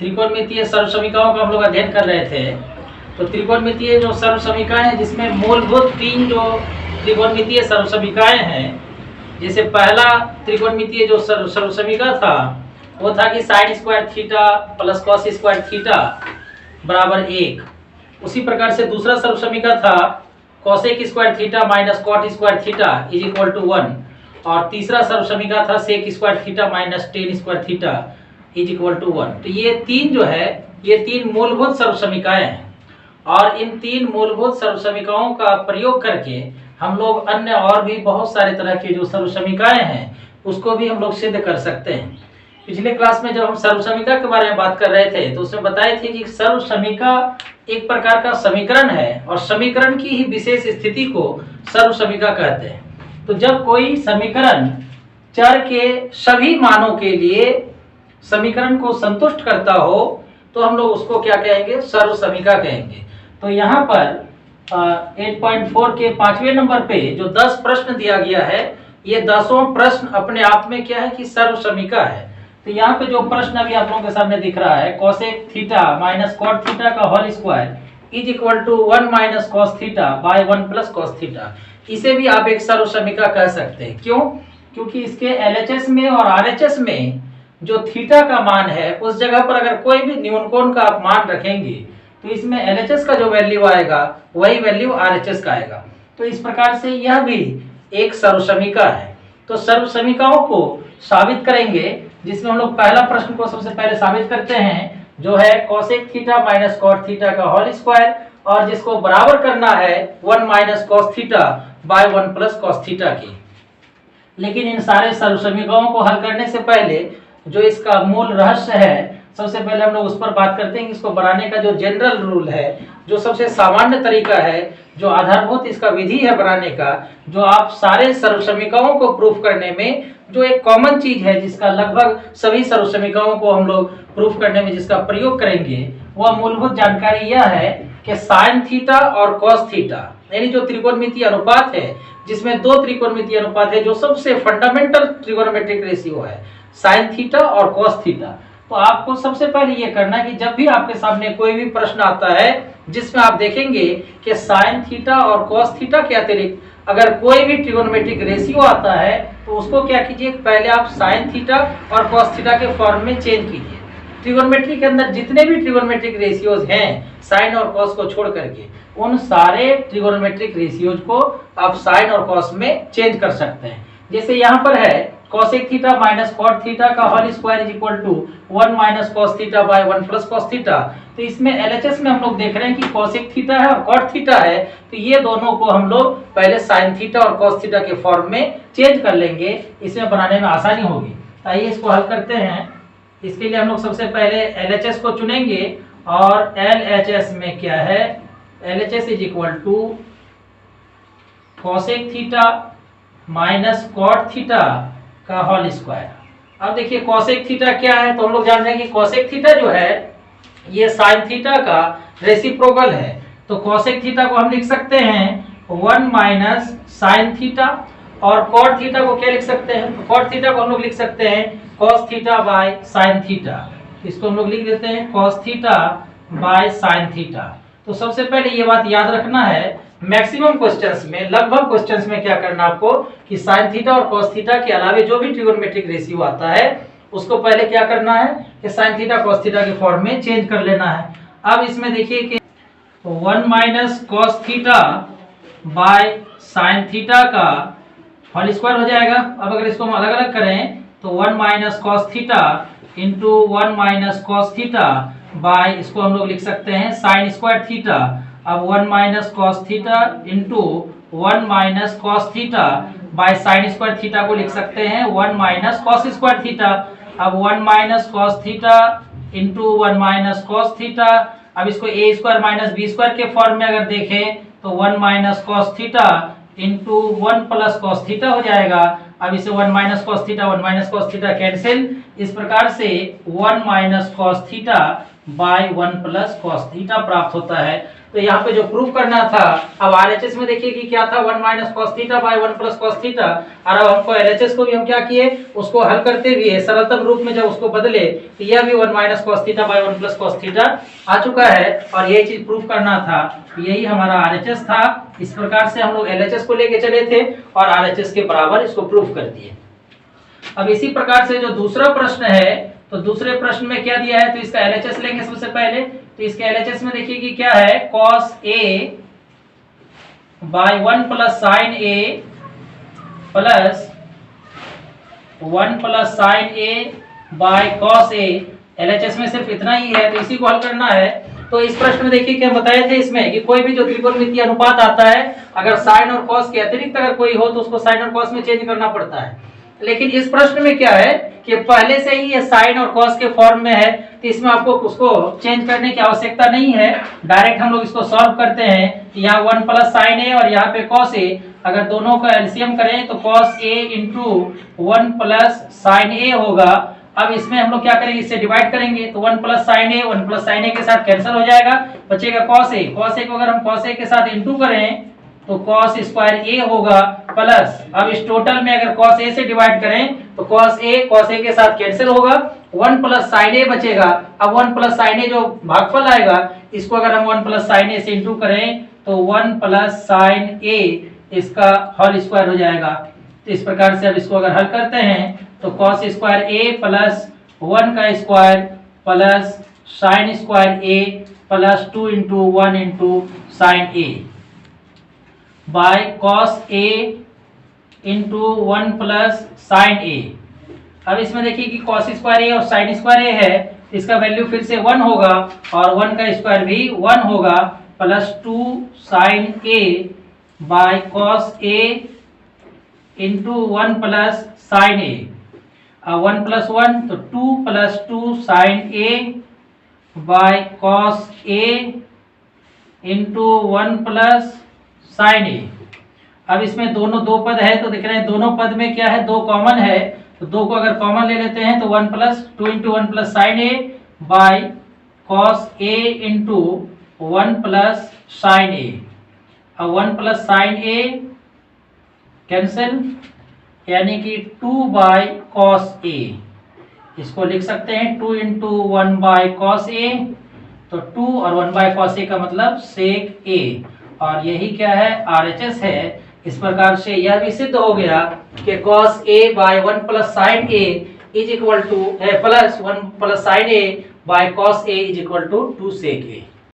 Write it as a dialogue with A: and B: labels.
A: त्रिकोणमितीय सर्व समीकरणों का हम लोग अध्ययन कर रहे थे। तो त्रिकोणमितीय जो सर्व समीकरण है, जिसमें मूलभूत 3 जो त्रिकोणमितीय सर्व समीकरण हैं, जैसे पहला त्रिकोणमितीय जो सर्व समीकरण था वो था कि sine square theta plus cos square theta बराबर 1। उसी प्रकार से दूसरा सर्व समीकरण था cosec square theta minus cot square theta is equal to 1। और तीसरा सर्व समीकरण था sec square theta minus tan square theta is equal to 1। तो ये 3 जो है, ये 3 मूलभूत सर्व समीकरण हैं, और इन 3 मूलभूत सर्व समीकरणों का प्रयोग करके हम लोग अन्य और भी बहुत सारे तरह के जो सर्व समीकरण हैं उसको भी हम लोग सिद्ध कर सकते हैं। पिछले क्लास में जब हम सर्व समीकरण के बारे में बात कर रहे थे तो उसमें बताए थे कि सर्व समीकरण एक प्रकार का समीकरण है, और समीकरण की ही विशेष स्थिति को सर्व समीकरण कहते हैं। तो जब कोई समीकरण चर के सभी मानों के लिए समीकरण को संतुष्ट करता हो तो हम लोग उसको क्या कहेंगे? सर्व समीकरण कहेंगे। तो यहाँ पर 8.4 के 5वें नंबर पे जो 10 प्रश्न दिया गया है, ये 10 प्रश्न अपने आप में क्या है कि सर्व समीकरण है। तो यहाँ पे जो प्रश्न अभी आप लोगों के सामने दिख रहा है, cosec theta minus cot theta का whole square is equal to 1 minus cos theta by 1 plus cos theta, इसे भी आप एक सर्व समीकरण कह सकते हैं। क्यों? क्योंकि इसके LHS में और RHS में जो थीटा का मान है उस जगह पर अगर कोई भी न्यूनकोण का आप मान रखेंगे तो इसमें LHS का जो वैल्यू आएगा वही वैल्यू RHS का आएगा। तो इस प्रकार से यह भी एक सर्व समीकरण है। तो सर्व समीकरणों को साबित करेंगे, जिसमें हम लोग पहला प्रश्न को सबसे पहले साबित करते हैं, जो है cosec theta minus cot theta का होल स्क्वायर, और जिसको बराबर करना है 1 minus cos theta by 1 plus cos theta की। लेकिन इन सारे सर्व समीकरणों को हल करने से पहले जो इसका मूल रहस्य है, सबसे पहले हम लोग उस पर बात करते हैं कि इसको बनाने का जो जनरल रूल है, जो सबसे सामान्य तरीका है, जो आधारभूत इसका विधि है बनाने का, जो आप सारे सर्व समीकरणों को प्रूफ करने में जो एक कॉमन चीज है, जिसका लगभग सभी सर्व समीकरणों को हम लोग प्रूफ करने में जिसका प्रयोग करेंगे, वह मूलभूत जानकारी यह है कि साइन थीटा और कॉस थीटा, यानी जो त्रिकोणमितीय अनुपात है, जिसमें 2 त्रिकोणमितीय अनुपात है, जो सबसे फंडामेंटल ट्रिगोनोमेट्रिक रेशियो है, साइन थीटा और कॉस थीटा। तो आपको सबसे पहले ये करना है कि जब भी आपके सामने कोई भी प्रश्न आता है जिसमें आप देखेंगे कि साइन थीटा और कॉस थीटा के अतिरिक्त अगर कोई भी ट्रिगोनोमेट्रिक रेशियो आता है तो उसको क्या कीजिए, पहले आप साइन थीटा और कॉस थीटा के फॉर्म में चेंज कीजिए। ट्रिगोनोमेट्री के अंदर जितने भी ट्रिगोनोमेट्रिक रेशियोज हैं साइन और कॉस को छोड़ करके, उन सारे ट्रिगोनोमेट्रिक रेशियोज को आप साइन और कॉस में चेंज कर सकते हैं। जैसे यहाँ पर है cosec theta minus cot theta का whole square is equal to 1 minus cos theta by 1 plus cos theta. तो इसमें LHS में हम लोग देख रहे हैं कि कोसेक थीटा है और कॉट थीटा है, तो ये दोनों को हम लोग पहले साइन थीटा और कॉस थीटा के फॉर्म में चेंज कर लेंगे, इसमें बनाने में आसानी होगी। आइए इसको हल करते हैं। इसके लिए हम लोग सबसे पहले LHS को चुनेंगे, और LHS में क्या है, LHS is equal to cosec theta minus cot theta का होल स्क्वायर। अब देखिए कोसेक थीटा क्या है, तो हम लोग जान रहे हैं कि कोसेक थीटा जो है ये साइन थीटा का रेसिप्रोकल है। तो कोसेक थीटा को हम लिख सकते हैं 1 माइनस साइन थीटा, और कॉट थीटा को क्या लिख सकते हैं, तो कॉट थीटा को हम लोग लिख सकते हैं cos theta by sine theta. इसको हम लोग लिख देते हैं cos theta by sine theta. तो सबसे पहले ये बात याद रखना है, मैक्सिमम क्वेश्चंस में, लगभग क्वेश्चंस में क्या करना आपको कि साइन थीटा और कॉस थीटा के अलावे जो भी ट्रिगोनोमेट्रिक रेशियो आता है उसको पहले क्या करना है कि साइन थीटा कॉस थीटा के फॉर्म में चेंज कर लेना है। अब इसमें देखिए कि 1 minus cos theta by sine theta का होल स्क्वायर हो जाएगा। अब अगर इसको हम अलग अलग करें तो 1 minus cos theta into 1 minus cos theta bye, इसको हम लोग लिख सकते हैं साइन स्क्वायर थीटा। अब 1 minus cos theta into 1 minus cos theta by sine square theta को लिख सकते हैं 1 माइनस कॉस स्क्वायर थीटा। अब 1 minus cos theta into 1 minus cos theta, अब इसको ए स्क्वायर माइनस बी स्क्वायर के फॉर्म में अगर देखें तो 1 minus cos theta into 1 plus cos theta हो जाएगा। अब इसे 1 minus cos theta 1 minus cos theta cancel, इस प्रकार से 1 minus cos theta by 1 plus cos theta प्राप्त होता है। तो यहाँ पे जो प्रूव करना था, अब आरएचएस में देखिए कि क्या था 1 minus cos theta by 1 plus cos theta, और अब हमको एलएचएस को भी हम क्या किए, उसको हल करते हुए सरलतम रूप में जब उसको बदले तो यह भी 1 minus cos theta by 1 plus cos theta आ चुका है, और यही चीज प्रूव करना था, यही हमारा आरएचएस था। इस प्रकार से हम लोग एलएचएस को लेके चले थे और आरएचएस के बराबर इसको प्रूव कर दिए। अब इसी प्रकार से जो दूसरा प्रश्न है, तो दूसरे प्रश्न में क्या दिया है, तो इसका एलएचएस लेंगे सबसे पहले। तो इसके एलएचएस में देखिए कि क्या है, cos a by 1 plus sine a plus 1 plus sine a by cos a। LHS में सिर्फ इतना ही है, तो इसी को हल करना है। तो इस प्रश्न में देखिए क्या बताए थे इसमें कि कोई भी जो त्रिकोणमितीय अनुपात आता है, अगर साइन और कॉस के अतिरिक्त अगर कोई हो तो उसको साइन और कॉस में चेंज करना पड़ता है। लेकिन इस प्रश्न में क्या है कि पहले से ही ये साइन और कॉस के फॉर्म में है, तो इसमें आपको उसको चेंज करने की आवश्यकता नहीं है। डायरेक्ट हम लोग इसको सॉल्व करते हैं। यहाँ 1 प्लस साइन ए और यहाँ पे कॉस ए, अगर दोनों का एलसीएम करें तो cos A into 1 plus sine ए होगा। अब इसमें हम लोग क्या करेंगे, इससे डिवाइड करेंगे, तो 1 प्लस साइन ए 1 प्लस साइन ए के साथ कैंसिल हो जाएगा, बचेगा कॉस ए। कॉस ए को अगर हम कॉस ए के साथ इंटू करें तो cos स्क्वायर a होगा, प्लस अब इस टोटल में अगर cos a से डिवाइड करें तो cos a के साथ कैंसिल होगा, 1 प्लस साइन a बचेगा। अब 1 प्लस साइन a जो भागफल आएगा, इसको अगर हम 1 प्लस साइन a से इंटू करें तो 1 प्लस साइन a इसका होल स्क्वायर हो जाएगा। तो इस प्रकार से अब इसको अगर हल करते हैं तो cos स्क्वायर a प्लस 1 का square plus sine square a plus 2 into 1 into sine a by cos a into 1 plus sine a। अब इसमें देखिए कि cos स्क्वायर a और साइन स्क्वायर a है, इसका वैल्यू फिर से 1 होगा और 1 का स्क्वायर भी 1 होगा, plus 2 sine a by cos a into 1 plus sine a। अब 1 प्लस 1 तो 2 plus 2 sine a by cos a into 1 plus sine A. अब इसमें दोनों दो पद है, तो देख रहे हैं दोनों पद में क्या है, 2 कॉमन है, तो 2 को अगर कॉमन ले लेते हैं तो 1 plus 2 into 1 plus sine A by cos A into 1 plus sine A. अब 1 प्लस साइन ए कैंसिल, यानी कि 2 बाय कॉस ए। इसको लिख सकते हैं 2 इंटू 1 बाय कॉस ए, तो 2 और 1 बाय कॉस ए का मतलब सेक ए, और यही क्या है, आरएचएस है। इस प्रकार से यह भी सिद्ध हो गया कि cos a by 1 plus sine a is equal to plus 1 plus sine a by cos a is equal to 2 sec a।